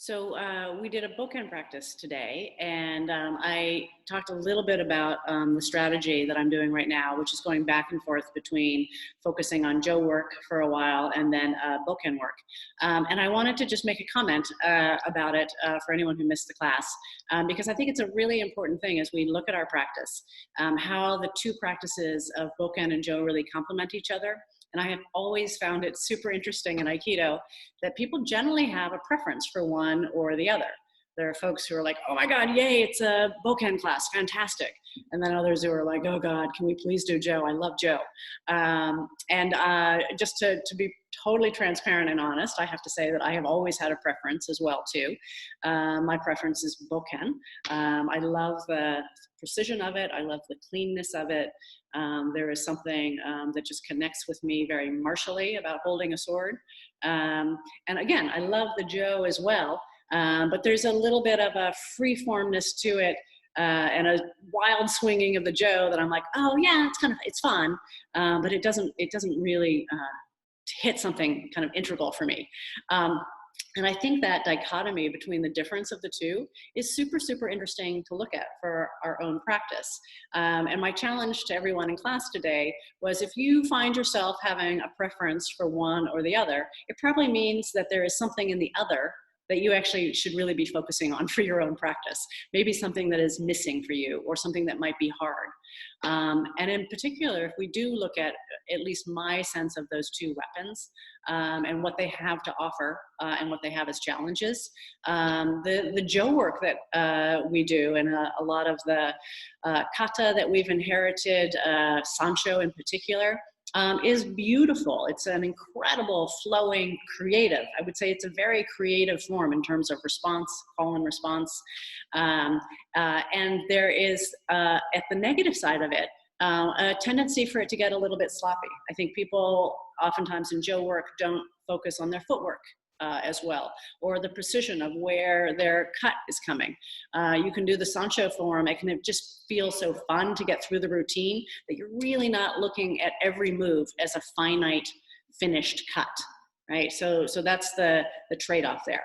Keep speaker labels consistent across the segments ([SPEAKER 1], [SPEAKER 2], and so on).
[SPEAKER 1] We did a Bokken practice today, and I talked a little bit about the strategy that I'm doing right now, which is going back and forth between focusing on Joe work for a while and then Bokken work. And I wanted to just make a comment about it for anyone who missed the class, because I think it's a really important thing as we look at our practice, how the two practices of Bokken and Joe really complement each other. And I have always found it super interesting in Aikido that people generally have a preference for one or the other. There are folks who are like, oh my God, yay, it's a Bokken class, fantastic. And then others who are like, oh God, can we please do Joe? I love Joe. Just to be totally transparent and honest, I have to say that I have always had a preference as well too. My preference is Bokken. I love the precision of it. I love the cleanness of it. There is something that just connects with me very martially about holding a sword. And again, I love the Joe as well, but there's a little bit of a free-formness to it and a wild swinging of the Joe that I'm like, oh yeah, it's fun, but it doesn't really hit something kind of integral for me. And I think that dichotomy between the difference of the two is super, super interesting to look at for our own practice. And my challenge to everyone in class today was, if you find yourself having a preference for one or the other, it probably means that there is something in the other that you actually should really be focusing on for your own practice. Maybe something that is missing for you, or something that might be hard. And in particular, if we do look at least my sense of those two weapons and what they have to offer and what they have as challenges, the Joe work that we do, and a lot of the kata that we've inherited, Sancho in particular, is beautiful. It's an incredible, flowing, creative. I would say it's a very creative form in terms of response, call and response. And there is, at the negative side of it, a tendency for it to get a little bit sloppy. I think people oftentimes in Joe work don't focus on their footwork as well, or the precision of where their cut is coming. You can do the Sancho form. It can just feel so fun to get through the routine that you're really not looking at every move as a finite finished cut, right? So that's the trade-off there.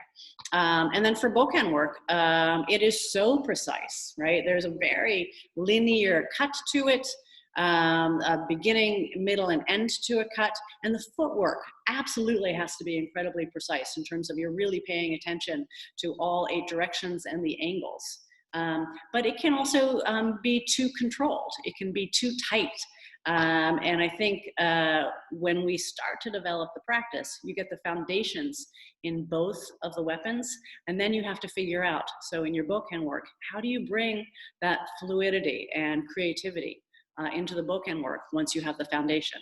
[SPEAKER 1] And then for Bokken work, it is so precise, right? There's a very linear cut to it, a beginning, middle, and end to a cut. And the footwork absolutely has to be incredibly precise in terms of you're really paying attention to all 8 directions and the angles. But it can also be too controlled. It can be too tight. And I think when we start to develop the practice, you get the foundations in both of the weapons, and then you have to figure out, so in your Bokken work, how do you bring that fluidity and creativity into the Bokken work once you have the foundation?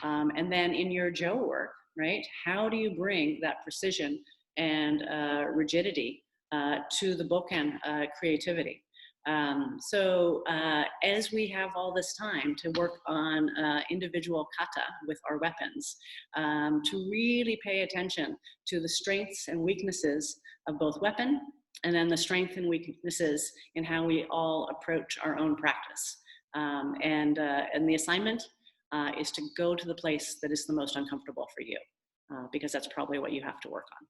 [SPEAKER 1] And then in your Joe work, right, how do you bring that precision and rigidity to the Bokken creativity? As we have all this time to work on individual kata with our weapons, to really pay attention to the strengths and weaknesses of both weapon, and then the strengths and weaknesses in how we all approach our own practice. And the assignment is to go to the place that is the most uncomfortable for you, because that's probably what you have to work on.